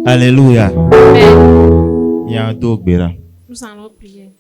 Alléluia. Amen. Il y a un dogbera. Nous allons prier.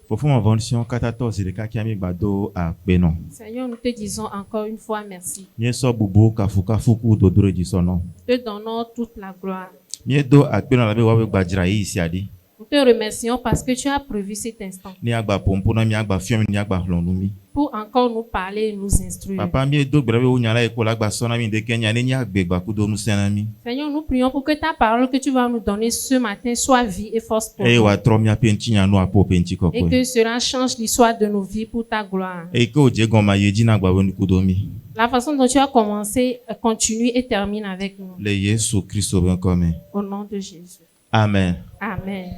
Pour faire ma vention 14 de kaki bado a beno. Seigneur, nous te disons encore une fois merci. Mie so bubu kafuka fuku dodore di sono. Te donnons toute la gloire. Mie do a beno la be wawe gbajira yi isi adi. Nous te remercions parce que tu as prévu cet instant Ni agba pompo na mi agba fiam ni agba hlonumi. pour encore nous parler et nous instruire. Papa mie do gbera be unyala e ko la gba sona mi de Kenya ni agbe gba kudo nu senami. Seigneur, nous prions pour que ta parole que tu vas nous donner ce matin soit vie et force pour E nous. wa tro mi apenti nya no apo penti Et kokko. que cela change l'histoire de nos vies pour ta gloire. E ko je goma yeji na gba wonu kudomi. La façon dont tu as commencé, continue et termine avec nous. Le Yesu Christo ben comme. Au nom de Jésus. Amen. Amen.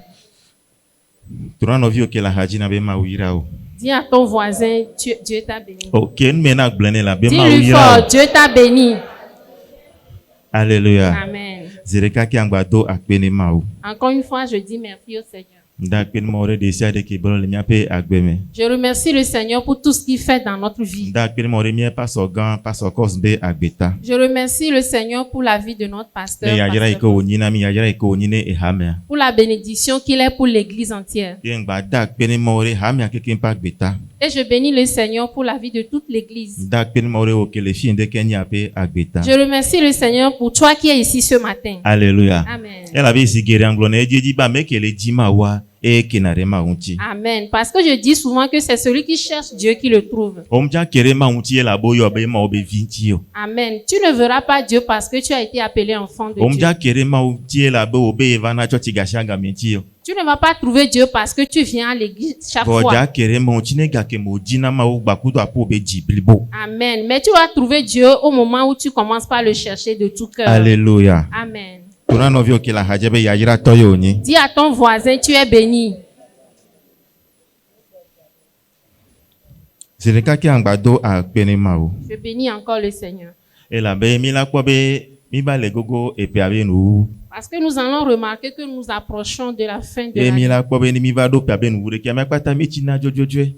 Tura no vi o ke la haji na be ma wira o. Dis à ton voisin, Dieu t'a béni. Ok, nous na blene la be ma Dis-lui wira. fort, Dieu t'a béni. Alléluia. Amen. Zereka ki angbado akpene ma o. Encore une fois, je dis merci au Seigneur. Nda akpene ma ore de sia de ke bolo le miape agbeme. Je remercie le Seigneur pour tout ce qu'il fait dans notre vie. Nda akpene ma ore mie paso gan paso kos be agbeta. Je remercie le Seigneur pour la vie de notre pasteur, Ne yajira pasteur, iko onyina mi yajira iko onyine e hamea. pour la bénédiction qu'il est pour l'église entière. Ye ngbada akpene ma ore hamea keke mpa agbeta. Et je bénis le Seigneur pour la vie de toute l'église. Nda akpene ma ore okele fi nde Kenya pe agbeta. Je remercie le Seigneur pour toi qui es ici ce matin. Alléluia. Amen. Ela be sigere anglo na ejeji ba mekele jima wa e kenare ma unchi. Amen. Parce que je dis souvent que c'est celui qui cherche Dieu qui le trouve. Omja kere ma unchi la boyo be ma obe vinchi yo. Amen. Tu ne verras pas Dieu parce que tu as été appelé enfant de Dieu. Omja kere ma unchi la be obe evana chochi gashanga minchi yo. Tu ne vas pas trouver Dieu parce que tu viens à l'église chaque Voja fois. kere ma unchi ne gake mo jina ma o gbakudo apo be jiblibo. Amen. Mais tu vas trouver Dieu au moment où tu commences par le chercher de tout cœur. Alléluia. Amen. Tuna no vio ke la hajebe yajira toyo ni. Dis à ton voisin, tu es béni. Zereka ki angbado akpene ma o. Je bénis encore le Seigneur. Ela be mi la kwa be mi ba le gogo epe abe nu. Parce que nous allons remarquer que nous approchons de la fin de E mi l'année. la kwa be ni mi va do pe abe nu re ki amakpata mi china jojojwe.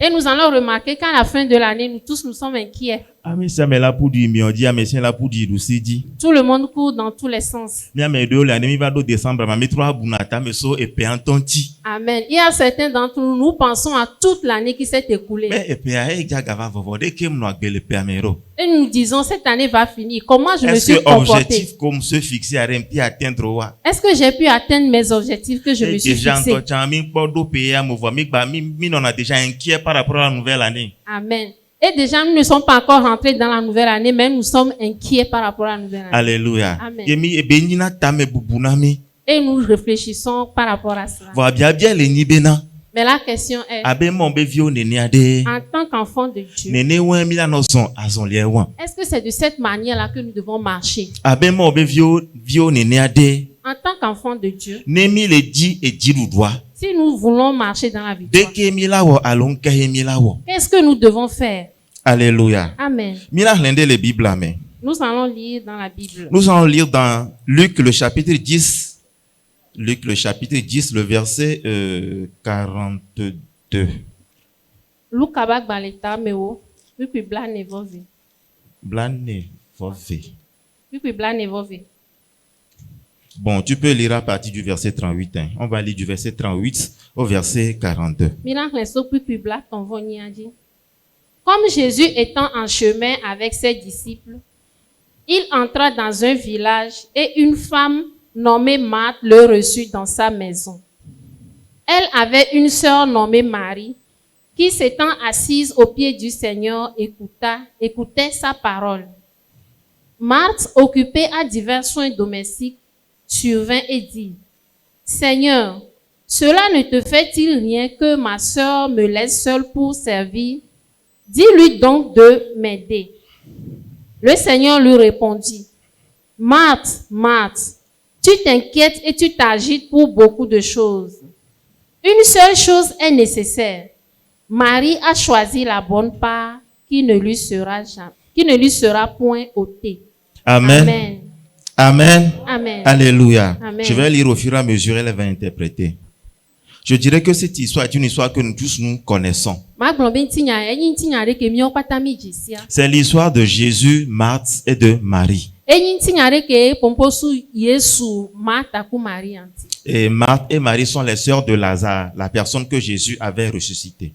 Et nous allons remarquer qu'à la fin de l'année, nous tous nous sommes inquiets. Ami sa me la pou di mi odi ame sen la pou di rusidi. Tout le monde court dans tous les sens. Mi ame do la ne mi va do décembre ma mi trois bunata me so epe antonti. Amen. Il y a certains d'entre nous, nous pensons à toute l'année qui s'est écoulée. Me epe a e jaga va vovo de ke mno agbele pe amero. Et nous nous disons, cette année va finir. Comment je me Est-ce suis que comporté? objectif comme se fixer à rempi atteindre wa? Est-ce que j'ai pu atteindre mes objectifs que je me suis Déjà fixés? en mi podo pe ya mo vo mi gba mi on a déjà inquiet par rapport à la nouvelle année. Amen. Et déjà, nous ne sommes pas encore rentrés dans la nouvelle année, mais nous sommes inquiets par rapport à la nouvelle année. Alléluia. Amen. Yemi ebe nyina tame bubunami. Et nous réfléchissons par rapport à cela. Vo bia bia le ni bena. Mais la question est, Abe mo be vio nene ade. en tant qu'enfant de Dieu, Nene wen mi la no son azon lie wan. est-ce que c'est de cette manière-là que nous devons marcher? Abe mo be vio nene ade. En tant qu'enfant de Dieu, Ne mi le di e di doit. si nous voulons marcher dans la victoire, Deke mi la wo alon ke mi la wo. qu'est-ce que nous devons faire? Alléluia. Amen. Mi la lende le Bible amen. Nous allons lire dans la Bible. Nous allons lire dans Luc le chapitre 10. Luc le chapitre 10, le verset 42. Luka baleta meo, puis blane vove. Blane vove. Puis blane vove. Bon, tu peux lire à partir du verset 38. Hein. On va lire du verset 38 au verset 42. Milan reso puis bla ton voniadi. Comme Jésus étant en chemin avec ses disciples, il entra dans un village et une femme nommée Marthe le reçut dans sa maison. Elle avait une sœur nommée Marie qui, s'étant assise aux pieds du Seigneur, écoutait sa parole. Marthe, occupée à divers soins domestiques, survint et dit, « Seigneur, cela ne te fait-il rien que ma sœur me laisse seule pour servir? Dis-lui donc de m'aider. » Le Seigneur lui répondit, « Marthe, Marthe, tu t'inquiètes et tu t'agites pour beaucoup de choses. Une seule chose est nécessaire. Marie a choisi la bonne part qui ne lui sera point ôtée. » Amen. Amen. Amen. Amen. Alléluia. Amen. Je vais lire au fur et à mesure, elle va interpréter. Je dirais que cette histoire est une histoire que nous tous nous connaissons. C'est l'histoire de Jésus, Marthe et de Marie. Enyi ntinyare ke pomposu Yesu Martha ku Maria nti. Et Marthe et Marie sont les sœurs de Lazare, la personne que Jésus avait ressuscité.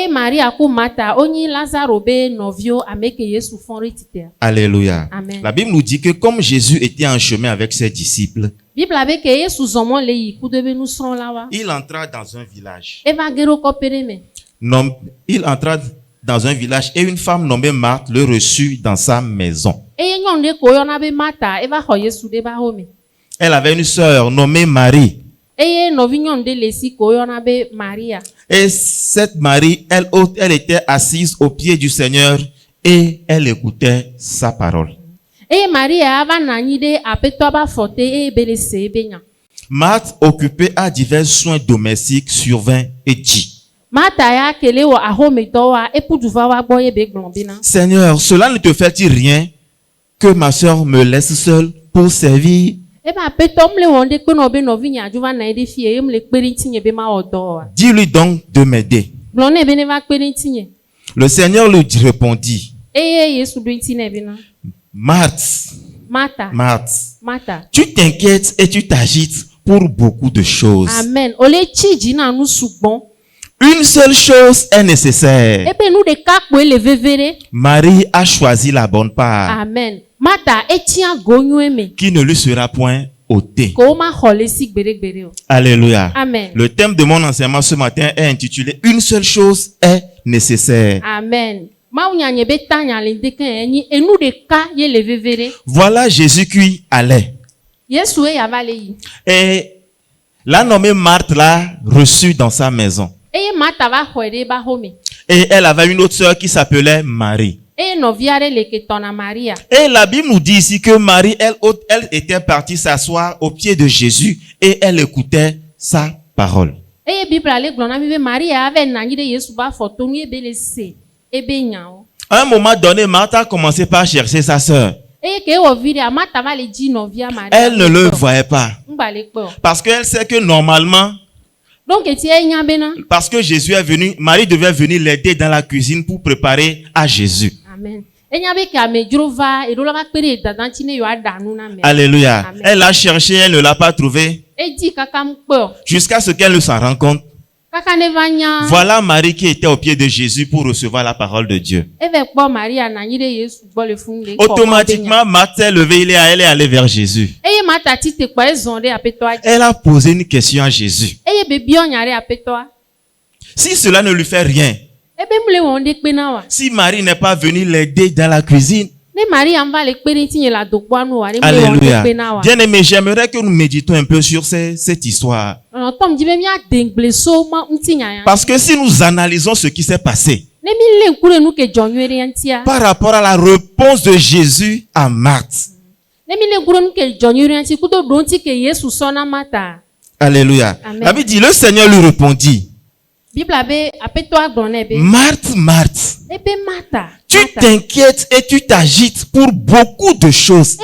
Maria ku Martha onyi Lazaro be novio ameke Yesu fonri tite. Alléluia. Amen. La Bible nous dit que comme Jésus était en chemin avec ses disciples, Bible avec Yesu zomo le yi ku de be nu sron lawa. il entra dans un village. Eva gero ko pereme. Il entra dans un village et une femme nommée Marthe le reçut dans sa maison. Nyonde ko yona be Martha eva ho Yesu de ba home. Elle avait une sœur nommée Marie. Novi nyonde lesi ko yona be Maria. Et cette Marie, elle était assise au pied du Seigneur et elle écoutait sa parole. Maria ava nanyi de apeto ba fote belese benya. Marthe, occupée à divers soins domestiques, survint et dit: Martha ya kele wo ahome dowa epuduva wa boye be glombina. Seigneur, cela ne te fait-il rien que ma sœur me laisse seule pour servir? Dis-lui donc de m'aider. Le Seigneur lui répondit: Marthe, tu t'inquiètes et tu t'agites pour beaucoup de choses. Amen. Une seule chose est nécessaire. Marie a choisi la bonne part. Amen. Qui ne lui sera point ôtée. Alléluia. Amen. Le thème de mon enseignement ce matin est intitulé: Une seule chose est nécessaire. Amen. Voilà Jésus qui allait. Et la nommée Marthe l'a reçu dans sa maison. Et elle avait une autre sœur qui s'appelait Marie. Et la Bible nous dit ici que Marie, elle était partie s'asseoir au pied de Jésus et elle écoutait sa parole. À un moment donné, Marthe a commencé par chercher sa sœur. Elle ne le voyait pas. Parce qu'elle sait que normalement, parce que Jésus est venu, Marie devait venir l'aider dans la cuisine pour préparer à Jésus. Amen. Alléluia. Amen. Elle l'a cherché, elle ne l'a pas trouvé. Jusqu'à ce qu'elle s'en rende compte. Voilà Marie qui était au pied de Jésus pour recevoir la parole de Dieu. Automatiquement, Marthe s'est levée, elle est allée vers Jésus. Elle a posé une question à Jésus. Si cela ne lui fait rien, si Marie n'est pas venue l'aider dans la cuisine, alléluia. Bien-aimé, j'aimerais que nous méditons un peu sur cette histoire. Parce que si nous analysons ce qui s'est passé par rapport à la réponse de Jésus à Marthe, alléluia. Amen. La Bible dit, le Seigneur lui répondit: Marthe, Marthe, tu t'inquiètes et tu t'agites pour beaucoup de choses.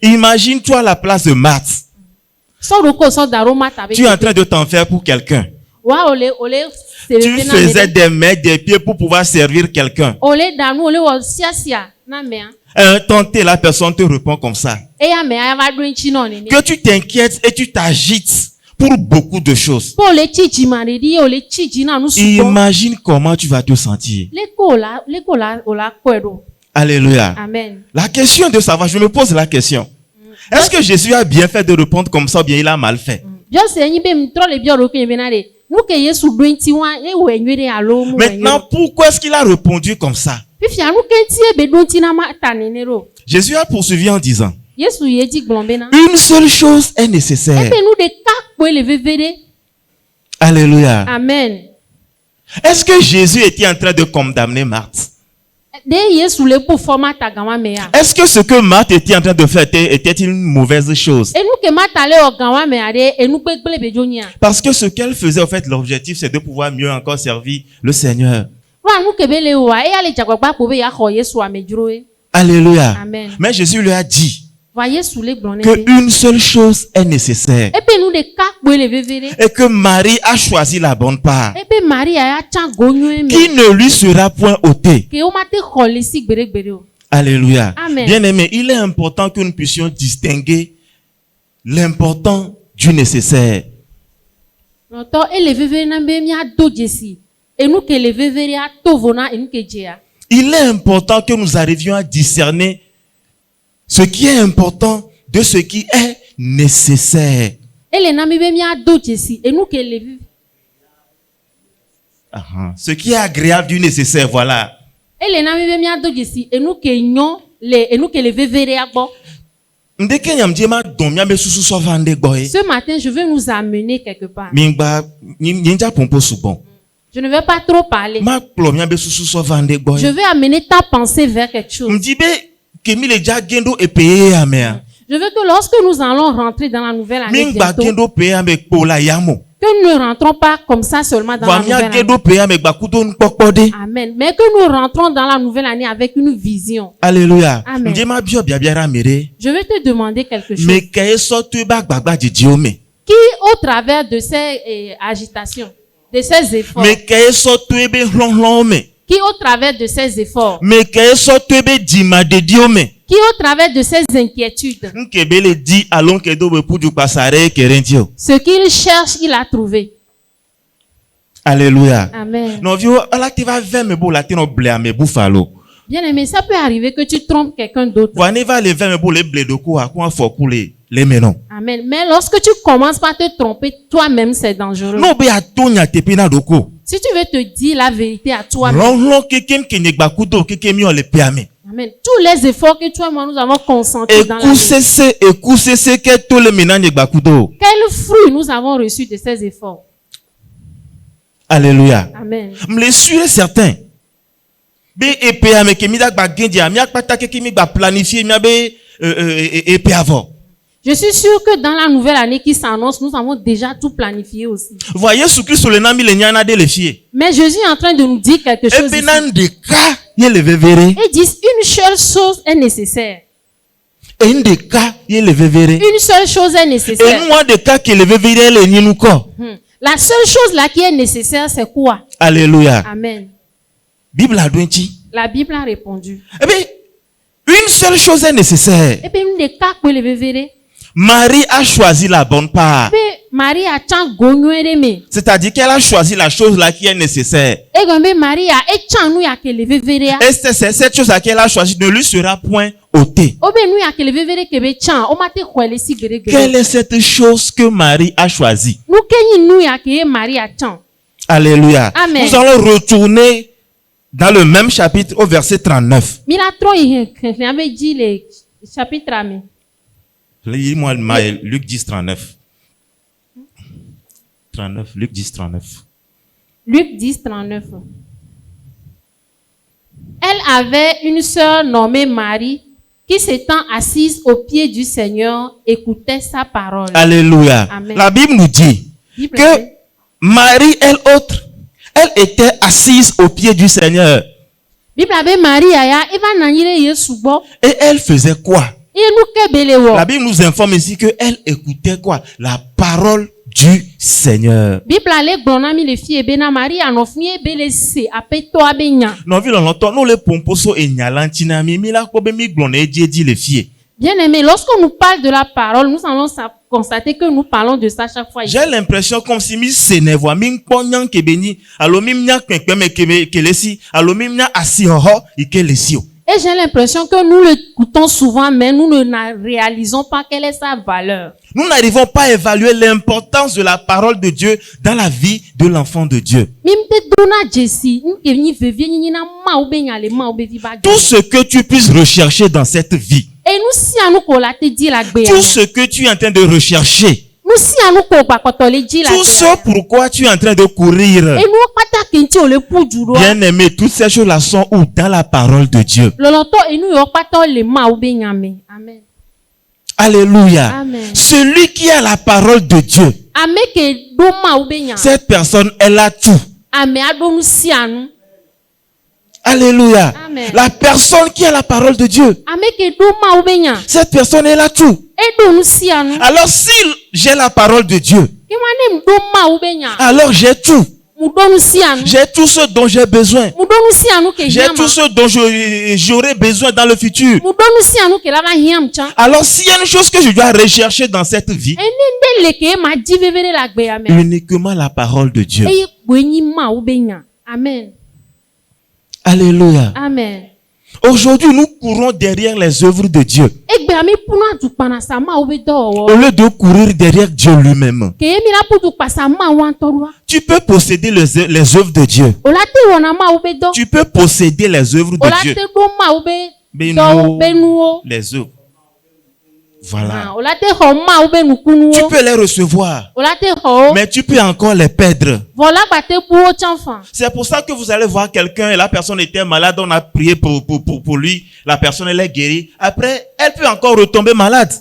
Imagine-toi à la place de Marthe. Tu es en train de t'en faire pour quelqu'un. Tu faisais des mains, des pieds pour pouvoir servir quelqu'un. Un temps, la personne te répond comme ça. Que tu t'inquiètes et tu t'agites pour beaucoup de choses. Imagine comment tu vas te sentir. Alléluia. Amen. La question de savoir, je me pose la question. Est-ce que Jésus a bien fait de répondre comme ça ou bien il a mal fait? Maintenant, pourquoi est-ce qu'il a répondu comme ça? Jésus a poursuivi en disant: une seule chose est nécessaire. Alléluia. Amen. Est-ce que Jésus était en train de condamner Marthe? Est-ce que ce que Marthe était en train de faire était une mauvaise chose? Parce que ce qu'elle faisait, en fait, l'objectif, c'est de pouvoir mieux encore servir le Seigneur. Alléluia. Amen. Mais Jésus lui a dit qu'une seule chose est nécessaire. Et que Marie a choisi la bonne part. Qui ne lui sera point ôtée. Alléluia. Amen. Bien aimé, il est important que nous puissions distinguer l'important du nécessaire. Il est important que nous arrivions à discerner ce qui est important de ce qui est nécessaire. Ce qui est agréable du nécessaire, voilà. Ce matin, je veux nous amener quelque part. Je ne vais pas trop parler. Je vais amener ta pensée vers quelque chose. Je veux que lorsque nous allons rentrer dans la nouvelle année bientôt, que nous ne rentrons pas comme ça seulement dans la nouvelle année. Amen. Mais que nous rentrons dans la nouvelle année avec une vision. Alléluia. Amen. Je vais te demander quelque chose. Qui, au travers de ces agitations, de ces efforts, qui, au travers de ces efforts, qui, au travers de ces inquiétudes, ce qu'il cherche, il a trouvé. Alléluia. Amen. Bien aimé, ça peut arriver que tu trompes quelqu'un d'autre. Amen. Mais lorsque tu commences par te tromper, toi-même, c'est dangereux. Si tu veux te dire la vérité à toi-même, amen. Tous les efforts que toi et moi nous avons consentis dans la vie, quels fruits nous avons reçus de ces efforts? Alléluia. Amen. Je suis sûr et certain. Je suis sûr que dans la nouvelle année qui s'annonce, nous avons déjà tout planifié aussi. Mais Jésus est en train de nous dire quelque chose ici. Il dit une seule chose est nécessaire. Une seule chose est nécessaire. La seule chose là qui est nécessaire, c'est quoi? Alléluia. Amen. La Bible a répondu. Une seule chose est nécessaire. Marie a choisi la bonne part. C'est-à-dire qu'elle a choisi la chose là qui est nécessaire. Et c'est cette chose là qu'elle a choisi ne lui sera point ôtée. Quelle est cette chose que Marie a choisie? Alléluia. Amen. Nous allons retourner dans le même chapitre au verset 39. Lis-moi Luc 10, 39. 39, Luc 10, 39. Luc 10, 39. Elle avait une sœur nommée Marie qui s'étant assise aux pieds du Seigneur écoutait sa parole. Alléluia. Amen. La Bible nous dit que Marie, elle était assise aux pieds du Seigneur. Et elle faisait quoi? La Bible nous informe ici qu'elle écoutait quoi? La parole du Seigneur. Bien aimé, lorsqu'on nous parle de la parole, nous allons constater que nous parlons de ça chaque fois. J'ai l'impression comme si mi s'énerve, mi pognon kebeni, alors mi mia kwekpeme kelesi, alors mi mia asihoho ikelesio. Et j'ai l'impression que nous l'écoutons souvent, mais nous ne réalisons pas quelle est sa valeur. Nous n'arrivons pas à évaluer l'importance de la parole de Dieu dans la vie de l'enfant de Dieu. Tout ce que tu puisses rechercher dans cette vie, tout ce que tu es en train de rechercher, tout ce pourquoi tu es en train de courir, bien aimé, toutes ces choses-là sont où? Dans la parole de Dieu. Amen. Alléluia. Amen. Celui qui a la parole de Dieu, cette personne, elle a tout. Alléluia. Amen. La personne qui a la parole de Dieu, cette personne, elle a tout. Alors si j'ai la parole de Dieu, alors j'ai tout. J'ai tout ce dont j'ai besoin. J'ai tout ce dont j'aurai besoin dans le futur. Alors s'il y a une chose que je dois rechercher dans cette vie, uniquement la parole de Dieu. Amen. Alléluia. Amen. Aujourd'hui, nous courons derrière les œuvres de Dieu, au lieu de courir derrière Dieu lui-même. Tu peux posséder les œuvres de Dieu. Tu peux posséder les œuvres de Dieu. Les œuvres. Voilà. Tu peux les recevoir, mais tu peux encore les perdre. C'est pour ça que vous allez voir quelqu'un et la personne était malade, on a prié pour lui, la personne elle est guérie. Après, elle peut encore retomber malade.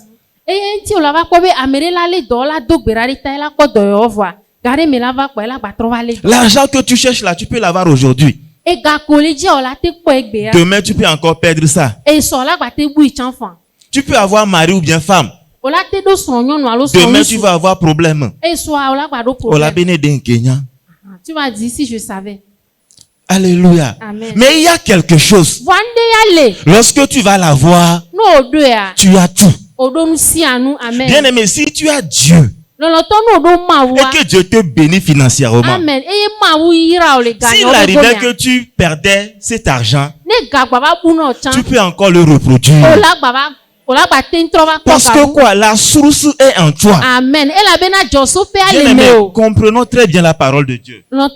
L'argent que tu cherches là, tu peux l'avoir aujourd'hui. Demain, tu peux encore perdre ça. Tu peux avoir mari ou bien femme. Demain, tu vas avoir problème. Tu vas dire si je savais. Alléluia. Amen. Mais il y a quelque chose. Lorsque tu vas l'avoir, tu as tout. Bien aimé, si tu as Dieu, et que Dieu te bénit financièrement, s'il arrivait que tu perdais cet argent, tu peux encore le reproduire. Parce que quoi? La source est en toi. Amen. Bien aimé, comprenons très bien la parole de Dieu. Ma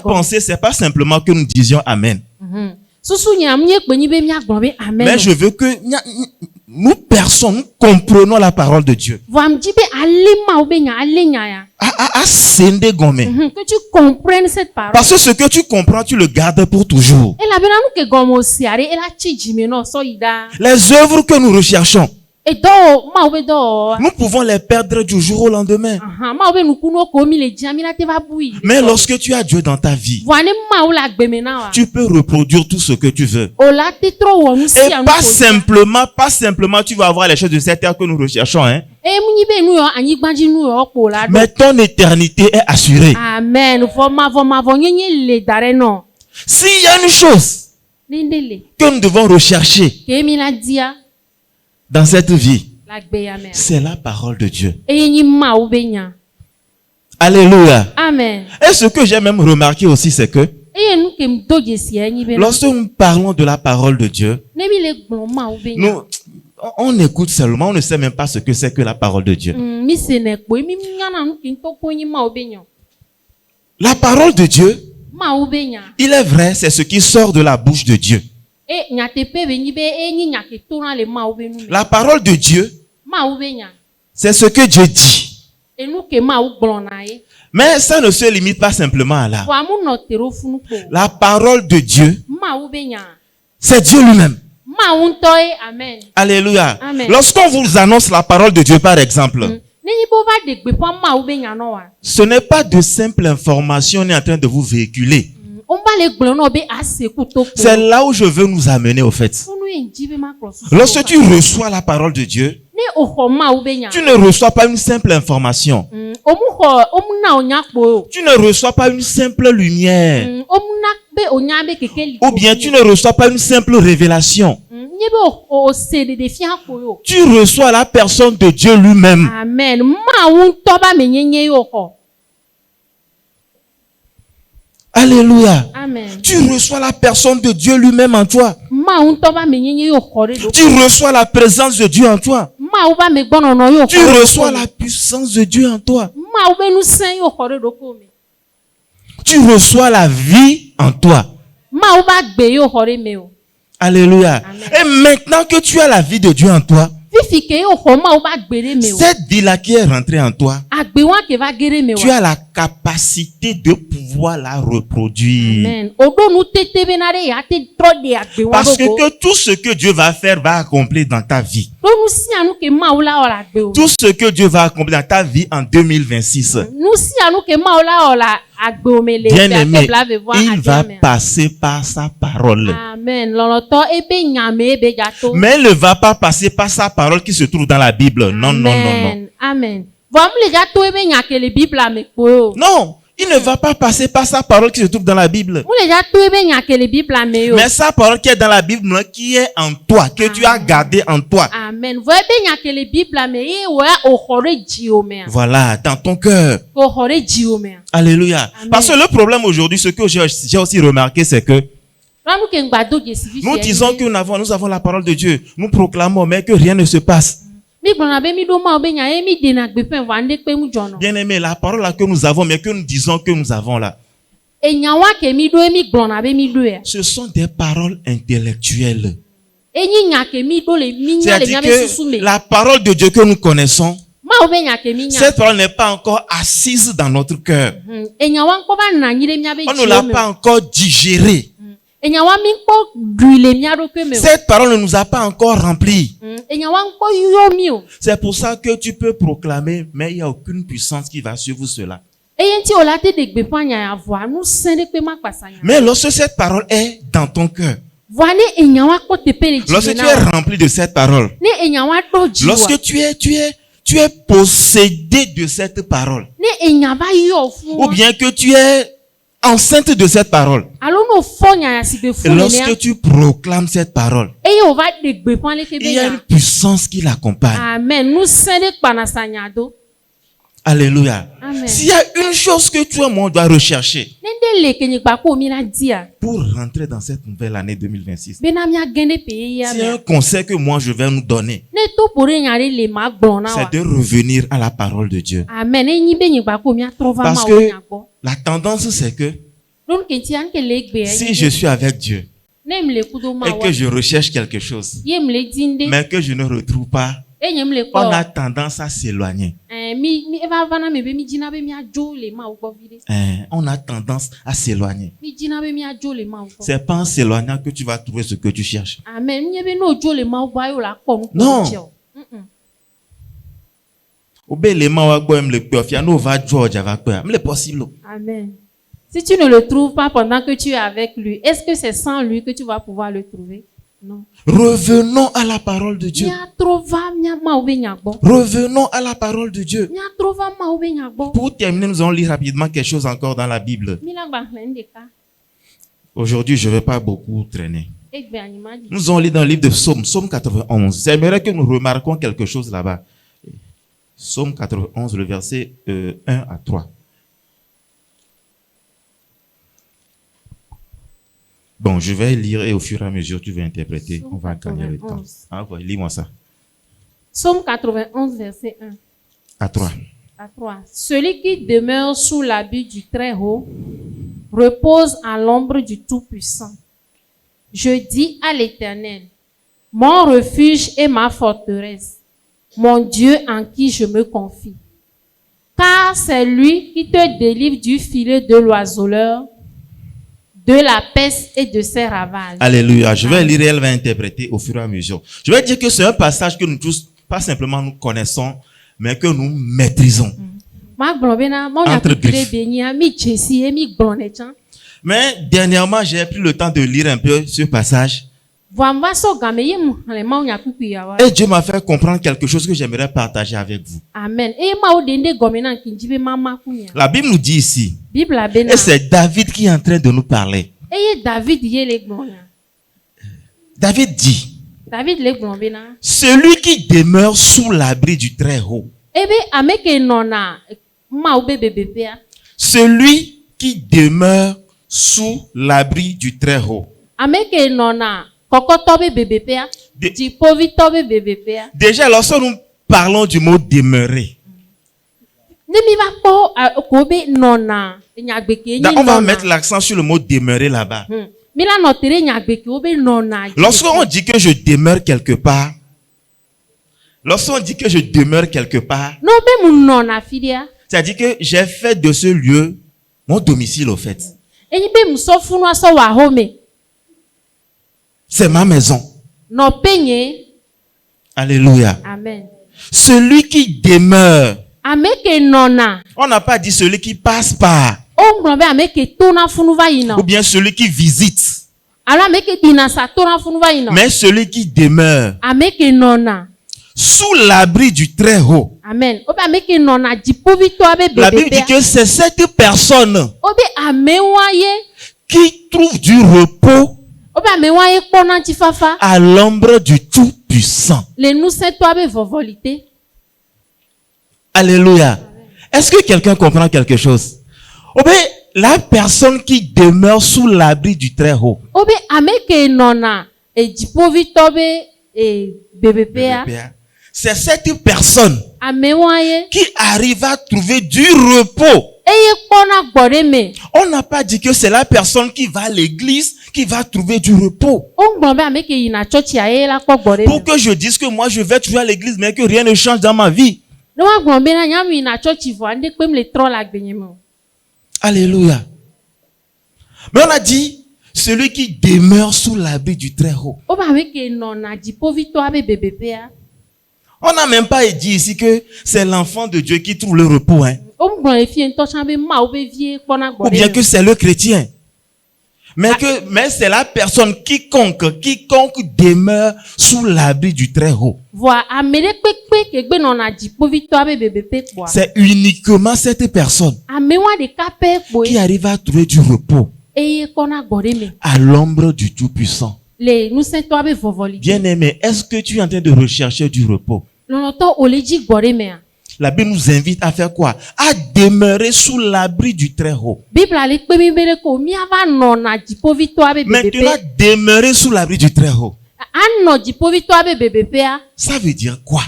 pensée, c'est pas simplement que nous disions Amen. Mais je veux que nous personnes comprenons la parole de Dieu. Que tu comprennes cette parole. Parce que ce que tu comprends, tu le gardes pour toujours. Les œuvres que nous recherchons, nous pouvons les perdre du jour au lendemain. Mais lorsque tu as Dieu dans ta vie, tu peux reproduire tout ce que tu veux. Et pas simplement tu vas avoir les choses de cette terre que nous recherchons, hein. Mais ton éternité est assurée. Amen. S'il y a une chose que nous devons rechercher dans cette vie, c'est la parole de Dieu. Alléluia. Amen. Et ce que j'ai même remarqué aussi, c'est que lorsque nous parlons de la parole de Dieu, on écoute seulement, on ne sait même pas ce que c'est que la parole de Dieu. La parole de Dieu, il est vrai, c'est ce qui sort de la bouche de Dieu. La parole de Dieu, c'est ce que Dieu dit. Mais ça ne se limite pas simplement à là. La parole de Dieu, c'est Dieu lui-même. Alléluia. Amen. Lorsqu'on vous annonce la parole de Dieu, par exemple, ce n'est pas de simple information qu'on est en train de vous véhiculer. C'est là où je veux nous amener au fait. Lorsque tu reçois la parole de Dieu, tu ne reçois pas une simple information. Tu ne reçois pas une simple lumière. Ou bien tu ne reçois pas une simple révélation. Tu reçois la personne de Dieu lui-même. Amen. Alléluia. Amen. Tu reçois la personne de Dieu lui-même en toi. Tu reçois la présence de Dieu en toi. Tu reçois la puissance de Dieu en toi. Tu reçois la vie en toi. Alléluia. Amen. Et maintenant que tu as la vie de Dieu en toi, cette vie-là qui est rentrée en toi, tu as la capacité de pouvoir la reproduire. Amen. Parce que tout ce que Dieu va faire va accomplir dans ta vie. Tout ce que Dieu va accomplir dans ta vie en 2026. Bien aimé, il va passer par sa parole. Amen. Mais il ne va pas passer par sa parole qui se trouve dans la Bible. Non, non, non, non. Amen. Non, Il ne va pas passer par sa parole qui se trouve dans la Bible. Mais sa parole qui est dans la Bible, qui est en toi, que tu as gardé en toi. Amen. Voilà, dans ton cœur. Alléluia. Amen. Parce que le problème aujourd'hui, ce que j'ai aussi remarqué, c'est que nous disons que nous avons la parole de Dieu. Nous proclamons, mais que rien ne se passe. Bien aimé, la parole là que nous avons, mais que nous disons que nous avons là, ce sont des paroles intellectuelles. C'est-à-dire que la parole de Dieu que nous connaissons, cette parole n'est pas encore assise dans notre cœur. On ne l'a pas encore digérée. Cette parole ne nous a pas encore remplis. C'est pour ça que tu peux proclamer, mais il n'y a aucune puissance qui va suivre cela. Mais lorsque cette parole est dans ton cœur, lorsque tu es rempli de cette parole, lorsque tu es possédé de cette parole, ou bien que tu es enceinte de cette parole, et lorsque tu proclames cette parole, il y a une puissance qui l'accompagne. Amen. Alléluia. S'il y a une chose que toi et moi on doit rechercher pour rentrer dans cette nouvelle année 2026, c'est un conseil que moi je vais nous donner. C'est de revenir à la parole de Dieu. Parce que la tendance c'est que si je suis avec Dieu et que je recherche quelque chose, mais que je ne retrouve pas, on a tendance à s'éloigner. On a tendance à s'éloigner. C'est pas en s'éloignant que tu vas trouver ce que tu cherches. Non. Amen. Si tu ne le trouves pas pendant que tu es avec lui, est-ce que c'est sans lui que tu vas pouvoir le trouver? Non. Revenons à la parole de Dieu. Revenons à la parole de Dieu. Pour terminer, nous allons lire rapidement quelque chose encore dans la Bible. Aujourd'hui, je ne vais pas beaucoup traîner. Nous allons lire dans le livre de Psaume, Psaume 91. J'aimerais que nous remarquions quelque chose là-bas. Psaume 91, le verset 1 à 3. Bon, je vais lire et au fur et à mesure, tu vas interpréter. On va gagner le temps. Ah ouais, lis-moi ça. Psaume 91, verset 1. À 3. À 3. Celui qui demeure sous l'abri du Très-Haut repose à l'ombre du Tout-Puissant. Je dis à l'Éternel, mon refuge et ma forteresse, mon Dieu en qui je me confie. Car c'est lui qui te délivre du filet de l'oiseleur, de la peste et de ses ravages. Alléluia. Je vais lire et elle va interpréter au fur et à mesure. Je vais dire que c'est un passage que nous tous, pas simplement nous connaissons, mais que nous maîtrisons. Entre griffes. Mais dernièrement, j'ai pris le temps de lire un peu ce passage. Et Dieu m'a fait comprendre quelque chose que j'aimerais partager avec vous. Amen. La Bible nous dit ici, et c'est David qui est en train de nous parler. David dit, celui qui demeure sous l'abri du Très-Haut. Celui qui demeure sous l'abri du Très-Haut. Déjà, lorsque nous parlons du mot demeurer, on va mettre l'accent sur le mot demeurer là-bas. Lorsqu'on dit que je demeure quelque part, c'est-à-dire que j'ai fait de ce lieu mon domicile au fait. C'est ma maison. Alléluia. Amen. Celui qui demeure. On n'a pas dit celui qui passe par. Ou bien celui qui visite. Mais celui qui demeure. Sous l'abri du Très-Haut. Amen. La Bible dit que c'est cette personne qui trouve du repos à l'ombre du Tout-Puissant. Alléluia. Est-ce que quelqu'un comprend quelque chose? La personne qui demeure sous l'abri du Très-Haut. C'est cette personne qui arrive à trouver du repos. On n'a pas dit que c'est la personne qui va à l'église qui va trouver du repos. Pour que je dise que moi je vais toujours à l'église mais que rien ne change dans ma vie. Alléluia. Mais on a dit celui qui demeure sous l'abri du Très-Haut. On n'a même pas dit ici que c'est l'enfant de Dieu qui trouve le repos. Hein. Ou bien que c'est le chrétien. Mais c'est la personne quiconque demeure sous l'abri du Très-Haut. C'est uniquement cette personne qui arrive à trouver du repos à l'ombre du Tout-Puissant. Bien-aimé, est-ce que tu es en train de rechercher du repos? La Bible nous invite à faire quoi? À demeurer sous l'abri du Très-Haut. Maintenant, demeurer sous l'abri du Très-Haut. Ça veut dire quoi?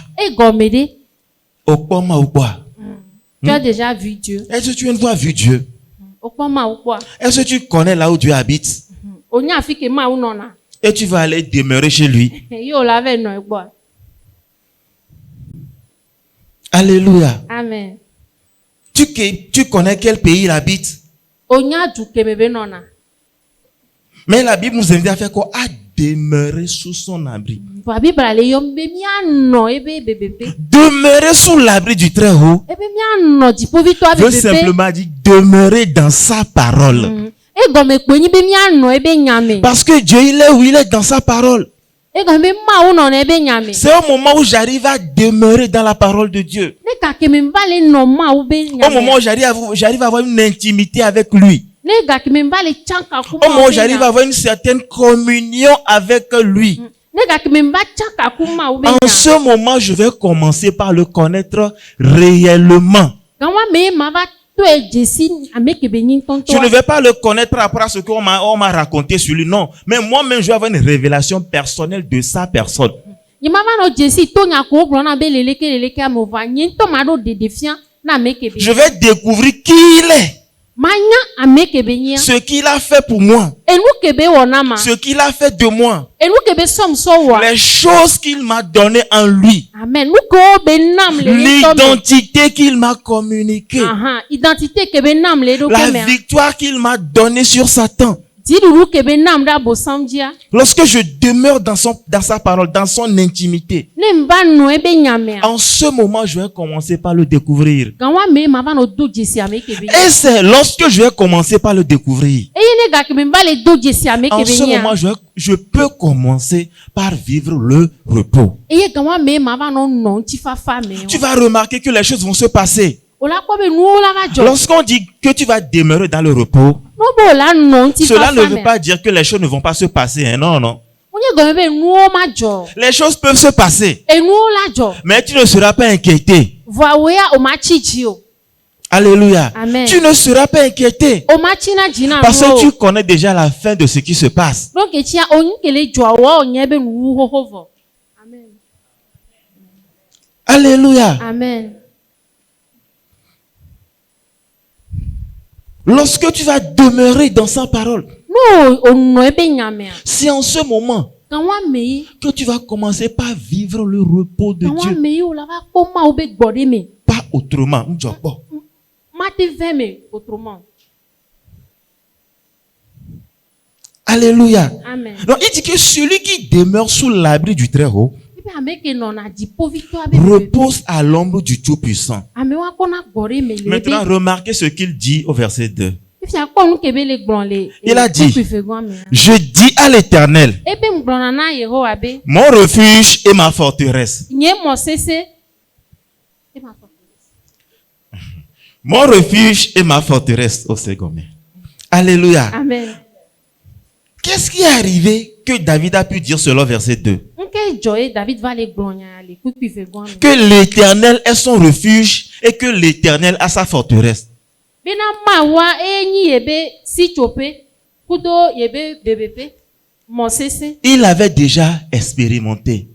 Tu as déjà vu Dieu? Est-ce que tu as une fois vu Dieu? Est-ce que tu connais là où Dieu habite? Et tu vas aller demeurer chez lui. Alléluia. Amen. Tu connais quel pays il habite? Mais la Bible nous invite à faire quoi? À demeurer sous son abri. Demeurer sous l'abri du Très-Haut veut simplement dire demeurer dans sa parole. Parce que Dieu, il est où? Il est dans sa parole. C'est au moment où j'arrive à demeurer dans la parole de Dieu. Au moment où j'arrive à avoir une intimité avec lui. Au moment où j'arrive à avoir une certaine communion avec lui. En ce moment, je vais commencer par le connaître réellement. Je ne vais pas le connaître après ce qu'on m'a raconté sur lui, non. Mais moi-même, je vais avoir une révélation personnelle de sa personne. Je vais découvrir qui il est. Ce qu'il a fait pour moi. Ce qu'il a fait de moi. Les choses qu'il m'a données en lui. L'identité qu'il m'a communiquée. La victoire qu'il m'a donnée sur Satan. Lorsque je demeure dans sa parole, dans son intimité, en ce moment, je vais commencer par le découvrir. Et c'est lorsque je vais commencer par le découvrir, en ce moment, je peux commencer par vivre le repos. Tu vas remarquer que les choses vont se passer. Lorsqu'on dit que tu vas demeurer dans le repos, cela ne veut pas dire que les choses ne vont pas se passer. Hein? Non, non. Les choses peuvent se passer. Mais tu ne seras pas inquiété. Alléluia. Amen. Tu ne seras pas inquiété. Parce que tu connais déjà la fin de ce qui se passe. Alléluia. Amen. Lorsque tu vas demeurer dans sa parole, c'est en ce moment que tu vas commencer par vivre le repos de Dieu. Pas autrement. Alléluia. Amen. Donc il dit que celui qui demeure sous l'abri du Très-Haut repose à l'ombre du Tout-Puissant. Maintenant, remarquez ce qu'il dit au verset 2. Il a dit, je dis à l'Éternel, mon refuge et ma forteresse, et ma forteresse. Mon refuge et ma forteresse au Ségomé. Alléluia. Amen. Qu'est-ce qui est arrivé que David a pu dire cela, verset 2? Que l'Éternel est son refuge et que l'Éternel a sa forteresse. Il avait déjà expérimenté.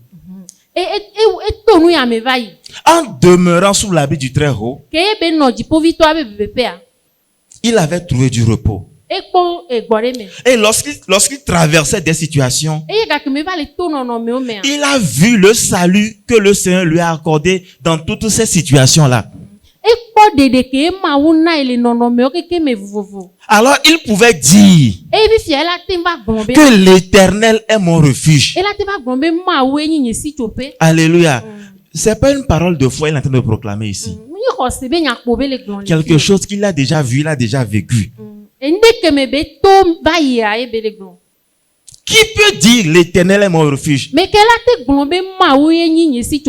En demeurant sous l'abri du Très-Haut, il avait trouvé du repos. Et lorsqu'il traversait des situations, il a vu le salut que le Seigneur lui a accordé dans toutes ces situations-là. Alors il pouvait dire que l'Éternel est mon refuge. Alléluia. C'est pas une parole de foi, il est en train de proclamer ici. Quelque chose qu'il a déjà vu, il a déjà vécu. Qui peut dire l'Éternel est mon refuge?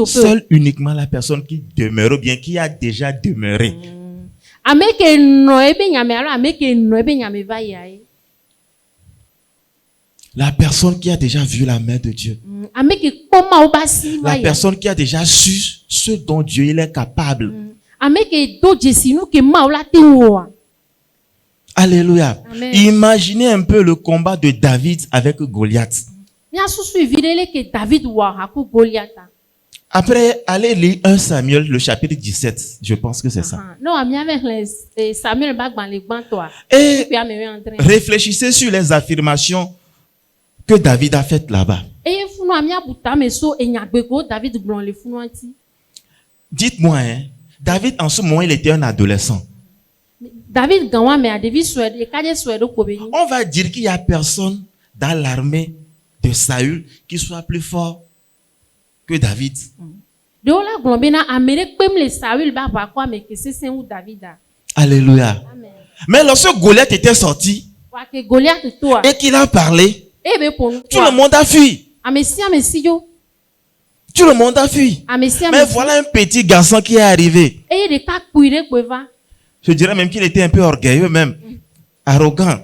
Seule uniquement la personne qui demeure ou bien qui a déjà demeuré. La personne qui a déjà vu la main de Dieu. La personne qui a déjà su ce dont Dieu il est capable. Alléluia. Amen. Imaginez un peu le combat de David avec Goliath. Après, allez lire 1 Samuel, le chapitre 17. Je pense que c'est ça. Et réfléchissez sur les affirmations que David a faites là-bas. Dites-moi, hein, David en ce moment, il était un adolescent. On va dire qu'il n'y a personne dans l'armée de Saül qui soit plus fort que David. Alléluia. Amen. Mais lorsque Goliath était sorti et qu'il a parlé, tout le monde a fui. Tout le monde a fui. Mais voilà un petit garçon qui est arrivé. Je dirais même qu'il était un peu orgueilleux même. Arrogant.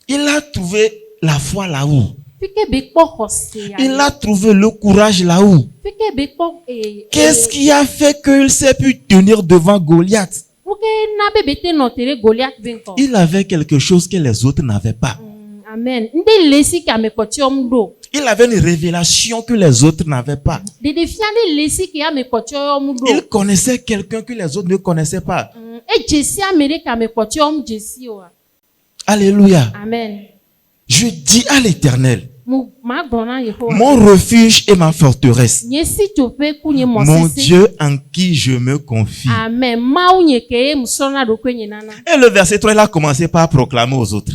Il a trouvé la foi là-haut. Il a trouvé le courage là-haut. Qu'est-ce qui a fait qu'il s'est pu tenir devant Goliath? Il avait quelque chose que les autres n'avaient pas. Amen. Il avait une révélation que les autres n'avaient pas. Il connaissait quelqu'un que les autres ne connaissaient pas. Alléluia. Amen. Je dis à l'Éternel, mon refuge et ma forteresse, mon Dieu en qui je me confie. Amen. Et le verset 3, il a commencé par proclamer aux autres.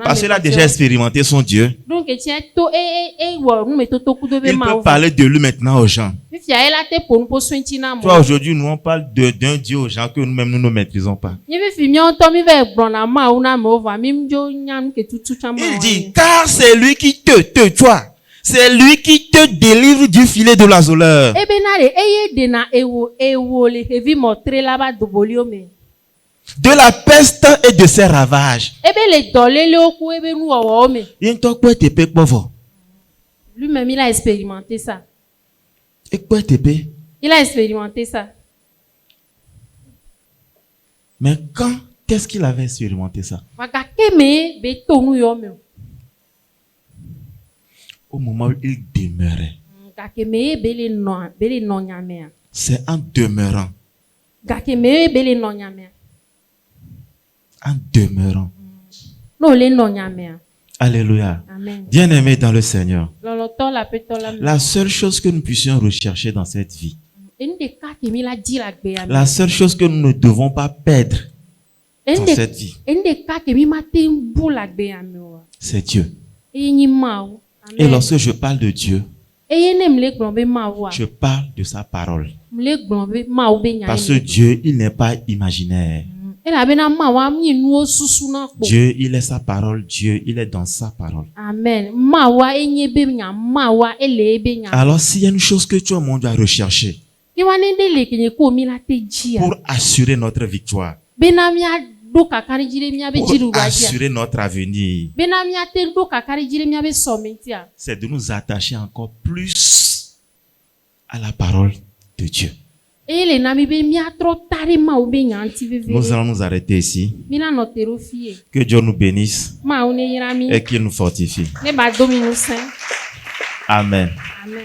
Parce qu'il a déjà expérimenté son Dieu. Il peut parler de lui maintenant aux gens. Toi, aujourd'hui, nous on parle d'un Dieu aux gens que nous-mêmes nous ne maîtrisons pas. Il dit, car c'est lui qui toi. C'est lui qui te délivre du filet de l'azoleur. De la peste et de ses ravages. Lui-même, il a expérimenté ça. Il a expérimenté ça. Mais qu'est-ce qu'il avait expérimenté ça? Au moment où il demeurait. C'est en demeurant. En demeurant. Alléluia. Bien-aimés dans le Seigneur. La seule chose que nous puissions rechercher dans cette vie, la seule chose que nous ne devons pas perdre dans cette vie, c'est Dieu. Et lorsque je parle de Dieu, je parle de sa parole. Parce que Dieu, il n'est pas imaginaire. Dieu, il est sa parole. Dieu, il est dans sa parole. Amen. Alors, s'il y a une chose que toi, mon Dieu, a recherché pour assurer notre victoire, pour assurer notre avenir, c'est de nous attacher encore plus à la parole de Dieu. Nous allons nous arrêter ici. Que Dieu nous bénisse et qu'il nous fortifie. Amen. Amen.